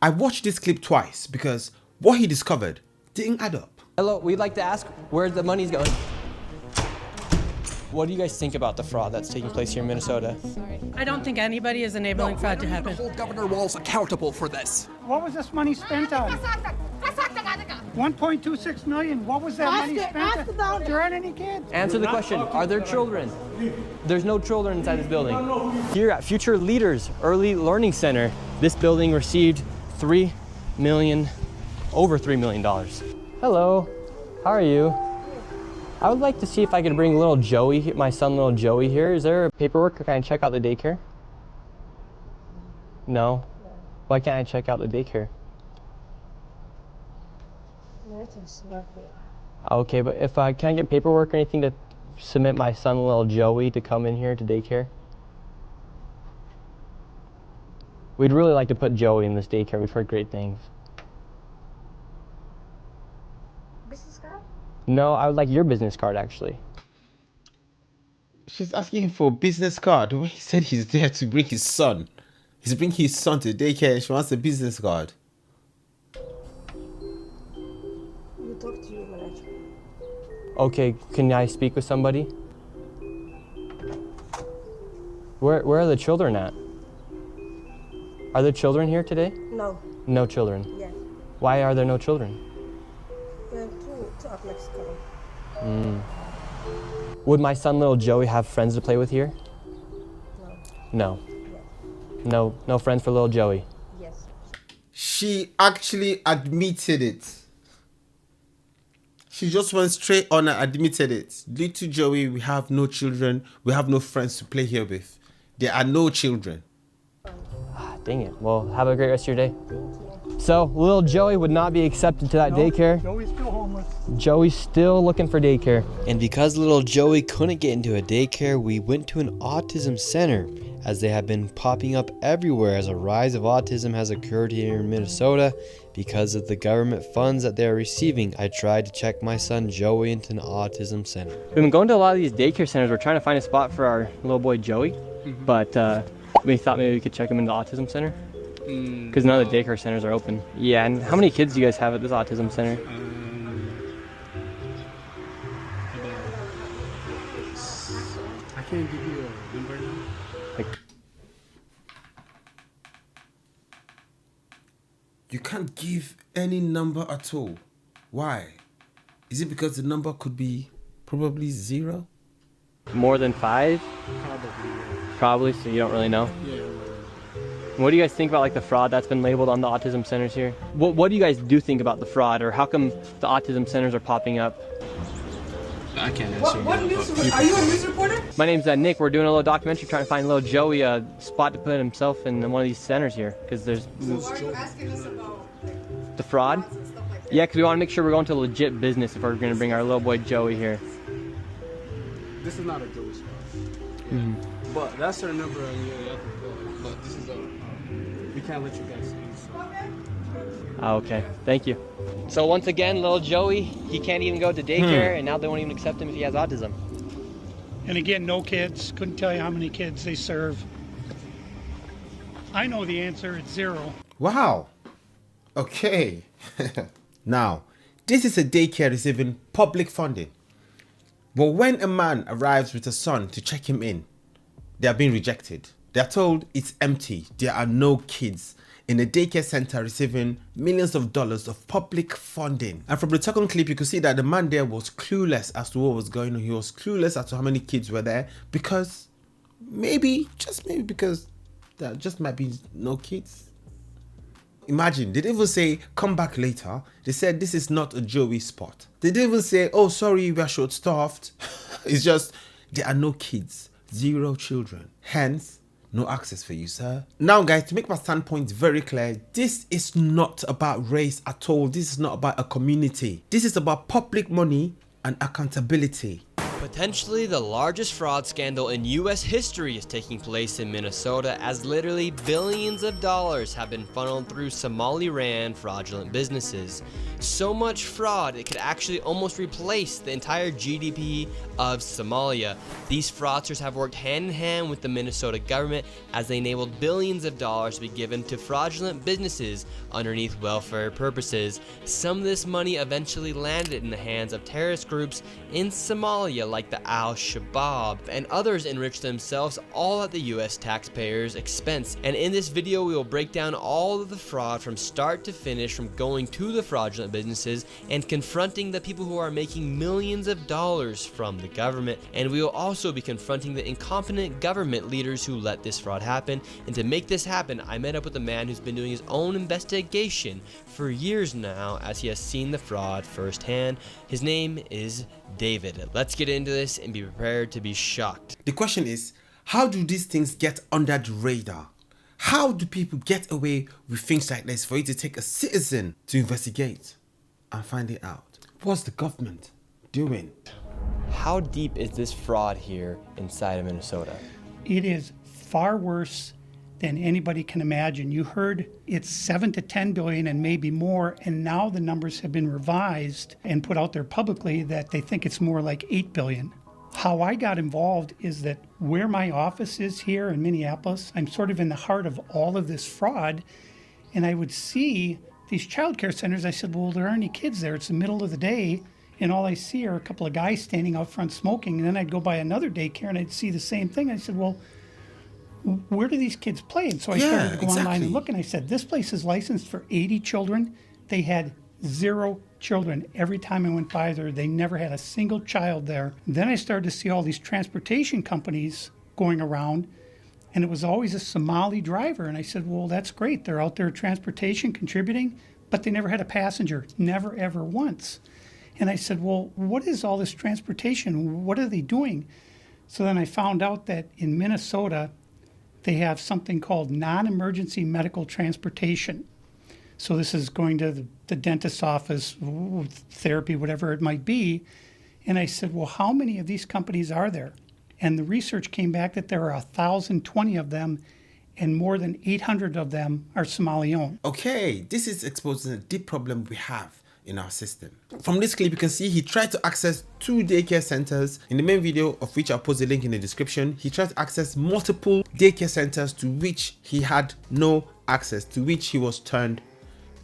I watched this clip twice because what he discovered didn't add up. Hello, we'd like to ask where the money's going. What do you guys think about the fraud that's taking place here in Minnesota? I don't think anybody is enabling fraud to happen. Hold Governor Walz accountable for this. What was this money spent on? 1.26 million. What was that money spent on? There aren't any kids. Answer the question, are there children? There's no children inside this building. Here at Future Leaders Early Learning Center, this building received over $3 million. Hello, how are you? I would like to see if I could bring little Joey, my son little Joey here. Is there paperwork? Can I check out the daycare? No? Why can't I check out the daycare? Okay, but if I can't get paperwork or anything to submit my son little Joey to come in here to daycare? We'd really like to put Joey in this daycare. We've heard great things. Business card? No, I would like your business card actually. She's asking him for a business card when he said he's there to bring his son. He's bringing his son to daycare and she wants a business card. You talk to your manager. Okay, can I speak with somebody? Where are the children at? Are there children here today? No. No children. Yes. Why are there no children? Two of Mexico. Would my son little Joey have friends to play with here? No. No. No friends for little Joey. Yes. She actually admitted it. She just went straight on and admitted it. Little Joey, we have no children. We have no friends to play here with. There are no children. Dang it. Well, have a great rest of your day. So, little Joey would not be accepted to that daycare. Joey's still homeless. Joey's still looking for daycare. And because little Joey couldn't get into a daycare, we went to an autism center, as they have been popping up everywhere as a rise of autism has occurred here in Minnesota because of the government funds that they are receiving. I tried to check my son Joey into an autism center. We've been going to a lot of these daycare centers. We're trying to find a spot for our little boy Joey, but we thought maybe we could check him into the autism center because none of the daycare centers are open. Yeah, and how many kids do you guys have at this autism center? I can't give you a number now. You can't give any number at all. Why? Is it because the number could be probably 0? More than 5? Probably, so you don't really know? Yeah. What do you guys think about like the fraud that's been labeled on the autism centers here? What do you guys do think about the fraud, or how come the autism centers are popping up? I can't answer. What news? Are you a news reporter? My name's Nick. We're doing a little documentary trying to find little Joey a spot to put himself in one of these centers here, because there's So why are you asking us about the fraud. and stuff like that? Yeah, because we want to make sure we're going to legit business if we're going to bring our little boy Joey here. This is not a Joey spot. Yeah. But that's her number, and yeah, you have to call it. But this is we can't let you guys use. So. Oh, okay, thank you. So once again, little Joey, he can't even go to daycare, and now they won't even accept him if he has autism. And again, no kids. Couldn't tell you how many kids they serve. I know the answer. It's 0. Wow. Okay. Now, this is a daycare receiving public funding. But when a man arrives with a son to check him in, they are being rejected. They are told it's empty. There are no kids in a daycare center receiving millions of dollars of public funding. And from the second clip, you could see that the man there was clueless as to what was going on. He was clueless as to how many kids were there because just maybe because there just might be no kids. Imagine, they didn't even say, come back later. They said, this is not a Joey spot. They didn't even say, oh, sorry, we are short-staffed. It's just, there are no kids, 0 children. Hence, no access for you, sir. Now, guys, to make my standpoint very clear, this is not about race at all. This is not about a community. This is about public money and accountability. Potentially the largest fraud scandal in US history is taking place in Minnesota, as literally billions of dollars have been funneled through Somali-ran fraudulent businesses. So much fraud it could actually almost replace the entire GDP of Somalia. These fraudsters have worked hand in hand with the Minnesota government as they enabled billions of dollars to be given to fraudulent businesses underneath welfare purposes. Some of this money eventually landed in the hands of terrorist groups in Somalia like the Al-Shabaab, and others enriched themselves all at the US taxpayers' expense. And in this video we will break down all of the fraud from start to finish, from going to the fraudulent businesses and confronting the people who are making millions of dollars from the government. And we will also be confronting the incompetent government leaders who let this fraud happen. And to make this happen, I met up with a man who's been doing his own investigation for years now, as he has seen the fraud firsthand. His name is David. Let's get into this and be prepared to be shocked. The question is, how do these things get under the radar? How do people get away with things like this for you to take a citizen to investigate and find it out? What's the government doing? How deep is this fraud here inside of Minnesota? It is far worse than anybody can imagine. You heard it's 7 to 10 billion and maybe more, and now the numbers have been revised and put out there publicly that they think it's more like 8 billion. How I got involved is that where my office is here in Minneapolis, I'm sort of in the heart of all of this fraud, and I would see these child care centers. I said, well, there aren't any kids there. It's the middle of the day, and all I see are a couple of guys standing out front smoking. And then I'd go by another daycare and I'd see the same thing. I said, well, where do these kids play? And so I started to go online and look, and I said, this place is licensed for 80 children. They had 0 children. Every time I went by there, they never had a single child there. Then I started to see all these transportation companies going around, and it was always a Somali driver. And I said, well, that's great. They're out there transportation, contributing, but they never had a passenger, never, ever once. And I said, well, what is all this transportation? What are they doing? So then I found out that in Minnesota, they have something called non-emergency medical transportation. So this is going to the dentist's office, therapy, whatever it might be. And I said, well, how many of these companies are there? And the research came back that there are 1,020 of them, and more than 800 of them are Somali-owned. Okay, this is exposing a deep problem we have in our system. From this clip, you can see he tried to access 2 daycare centers. In the main video, of which I'll post a link in the description, he tried to access multiple daycare centers to which he had no access, to which he was turned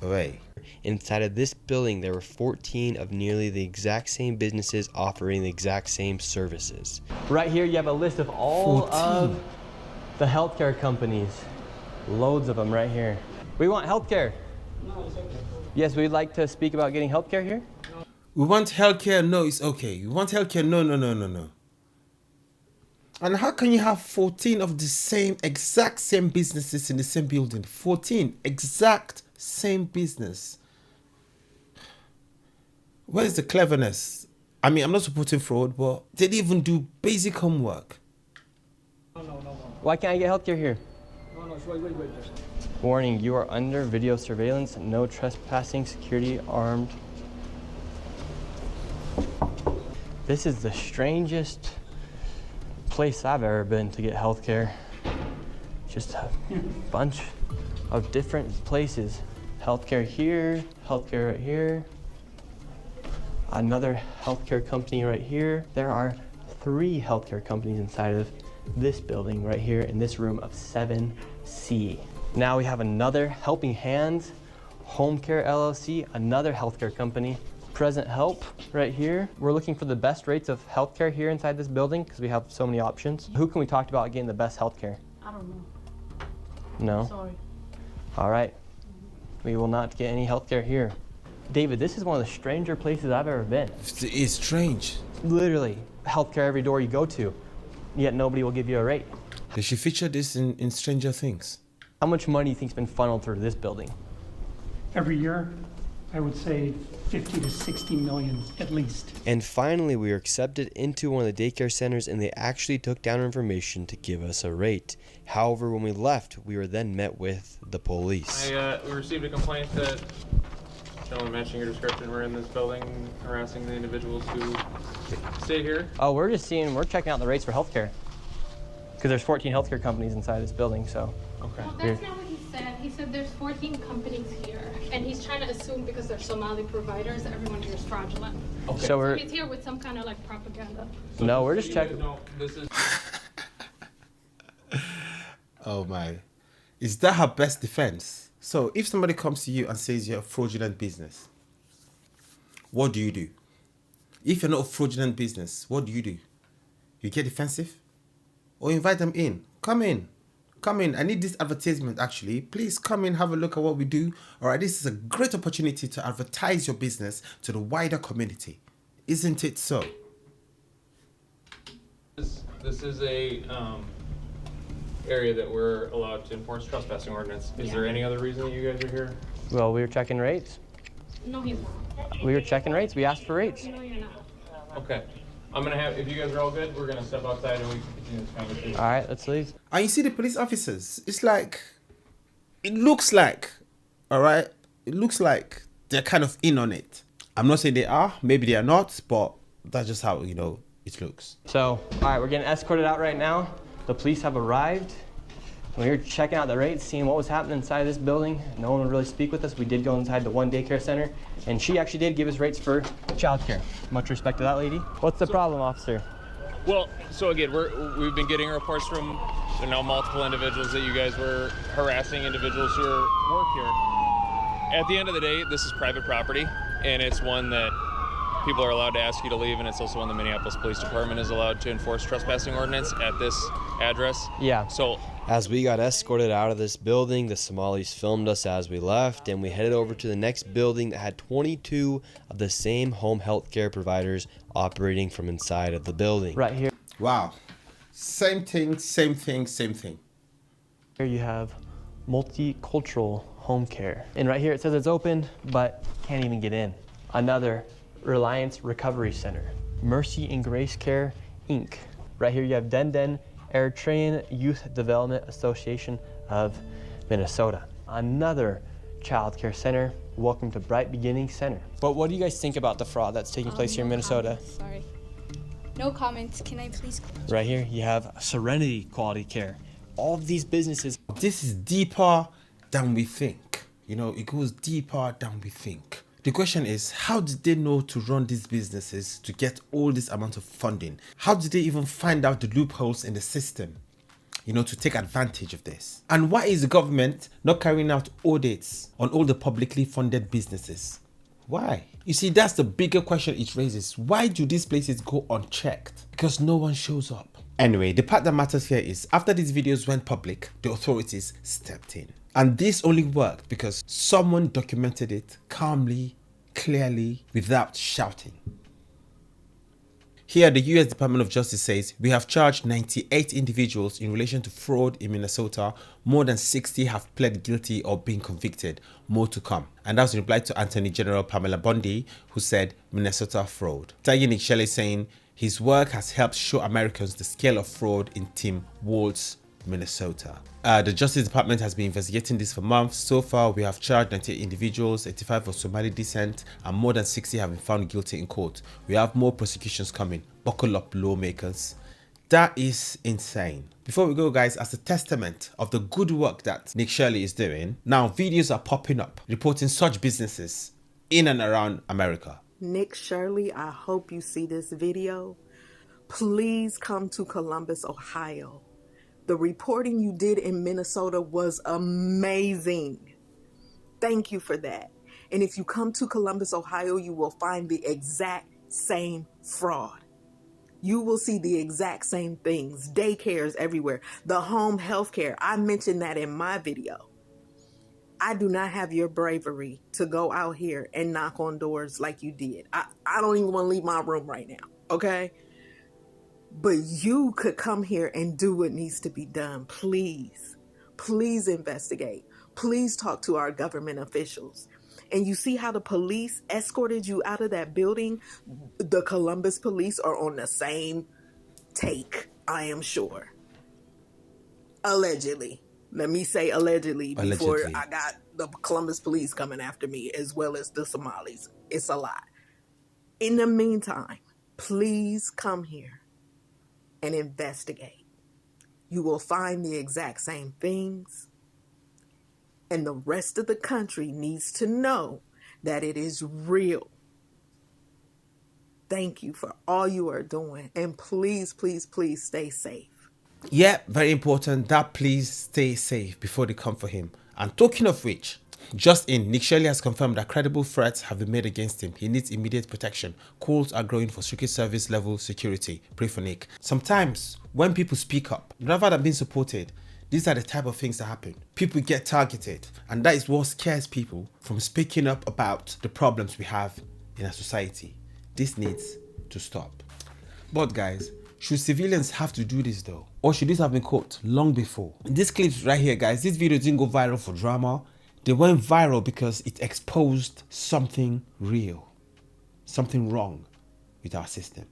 away. Inside of this building, there were 14 of nearly the exact same businesses offering the exact same services. Right here you have a list of all of the healthcare companies. Loads of them right here. We want healthcare. No, it's okay. Yes, we'd like to speak about getting healthcare here. We want healthcare. No, it's okay. We want healthcare. No. And how can you have 14 of the exact same businesses in the same building? 14 exact same business. Where's the cleverness? I mean, I'm not supporting fraud, but they didn't even do basic homework. No. Why can't I get healthcare here? No, wait. Warning, you are under video surveillance. No trespassing, security armed. This is the strangest place I've ever been to get healthcare. Just a bunch of different places. Healthcare here, healthcare right here. Another healthcare company right here. There are 3 healthcare companies inside of this building right here in this room of 7C. Now we have another Helping Hands, Home Care LLC, another healthcare company. Present Help right here. We're looking for the best rates of healthcare here inside this building because we have so many options. Who can we talk about getting the best healthcare? I don't know. No? Sorry. All right. We will not get any healthcare here. David, this is one of the stranger places I've ever been. It's strange. Literally, healthcare every door you go to, yet nobody will give you a rate. They should feature this in Stranger Things. How much money do you think's been funneled through this building? Every year, I would say 50 to 60 million at least. And finally, we were accepted into one of the daycare centers, and they actually took down our information to give us a rate. However, when we left, we were then met with the police. We received a complaint that Gentlemen, matching your description, we're in this building harassing the individuals who stay here. Oh, we're checking out the rates for healthcare. Because there's 14 healthcare companies inside this building, so. Okay. Well, that's not what he said. He said there's 14 companies here, and he's trying to assume because they're Somali providers, everyone here is fraudulent. Okay. So he's here with some kind of like propaganda. No, we're just checking. No, this is. Oh my. Is that her best defense? So if somebody comes to you and says you're a fraudulent business, what do you do? If you're not a fraudulent business, what do? You get defensive? Or invite them in. Come in. Come in. I need this advertisement actually. Please come in, have a look at what we do. All right, this is a great opportunity to advertise your business to the wider community. Isn't it so? This is a area that we're allowed to enforce trespassing ordinance. Is there any other reason that you guys are here? Well, we were checking rates. No, he's not. We were checking rates. We asked for rates. No, you're not. Okay. I'm gonna have, if you guys are all good, we're gonna step outside and we can continue this conversation. All right, let's leave. And you see the police officers, it's like, it looks like, all right, it looks like they're kind of in on it. I'm not saying they are, maybe they are not, but that's just how, you know, it looks. So, all right, we're getting escorted out right now. The police have arrived. We were checking out the rates, seeing what was happening inside this building. No one would really speak with us. We did go inside the one daycare center, and she actually did give us rates for childcare. Much respect to that lady. What's the problem, officer? Well, so again, we've been getting reports from multiple individuals that you guys were harassing individuals who work here. At the end of the day, this is private property, and it's one that people are allowed to ask you to leave, and it's also one the Minneapolis Police Department is allowed to enforce trespassing ordinance at this address. Yeah. So As we got escorted out of this building, the Somalis filmed us as we left, and we headed over to the next building that had 22 of the same home health care providers operating from inside of the building. Right here. Wow. Same thing, same thing, same thing. Here you have multicultural home care. And right here it says it's open, but can't even get in. Another Reliance Recovery Center. Mercy and Grace Care, Inc. Right here you have Den Eritrean Youth Development Association of Minnesota. Another child care center. Welcome to Bright Beginning Center. But what do you guys think about the fraud that's taking place here in Minnesota? Sorry. No comments. Can I please? Right here you have Serenity Quality Care. All of these businesses. This is deeper than we think. You know, it goes deeper than we think. The question is, how did they know to run these businesses to get all this amount of funding? How did they even find out the loopholes in the system, you know, to take advantage of this? And why is the government not carrying out audits on all the publicly funded businesses? Why? You see, that's the bigger question it raises. Why do these places go unchecked? Because no one shows up. Anyway, the part that matters here is after these videos went public, the authorities stepped in. And this only worked because someone documented it calmly, clearly, without shouting. Here, the US Department of Justice says, we have charged 98 individuals in relation to fraud in Minnesota. More than 60 have pled guilty or been convicted. More to come. And that's in reply to Attorney General Pamela Bondi, who said, Minnesota fraud. Tagging Nick Shelley saying, his work has helped show Americans the scale of fraud in Tim Walt's Minnesota. The Justice Department has been investigating this for months. So far, we have charged 98 individuals, 85 of Somali descent, and more than 60 have been found guilty in court. We have more prosecutions coming. Buckle up, lawmakers. That is insane. Before we go, guys, as a testament of the good work that Nick Shirley is doing, now videos are popping up reporting such businesses in and around America. Nick Shirley, I hope you see this video. Please come to Columbus, Ohio. The reporting you did in Minnesota was amazing. Thank you for that. And if you come to Columbus, Ohio, you will find the exact same fraud. You will see the exact same things. Daycares everywhere. The home health care. I mentioned that in my video. I do not have your bravery to go out here and knock on doors like you did. I don't even want to leave my room right now, okay? But you could come here and do what needs to be done. Please, please investigate. Please talk to our government officials. And you see how the police escorted you out of that building? The Columbus police are on the same take, I am sure. Allegedly. Let me say allegedly before Allegedly. I got the Columbus police coming after me, as well as the Somalis. It's a lot. In the meantime, please come here and investigate. You will find the exact same things. And the rest of the country needs to know that it is real. Thank you for all you are doing. And please, please, please stay safe. Yeah, very important that please stay safe before they come for him. And talking of which, just in, Nick Shelley has confirmed that credible threats have been made against him. He needs immediate protection. Calls are growing for Secret Service level security. Pray for Nick. Sometimes when people speak up, rather than being supported, these are the type of things that happen. People get targeted, and that is what scares people from speaking up about the problems we have in our society. This needs to stop. But guys, should civilians have to do this though? Or should this have been caught long before? This clip right here, guys, this video didn't go viral for drama. They went viral because it exposed something real, something wrong with our system.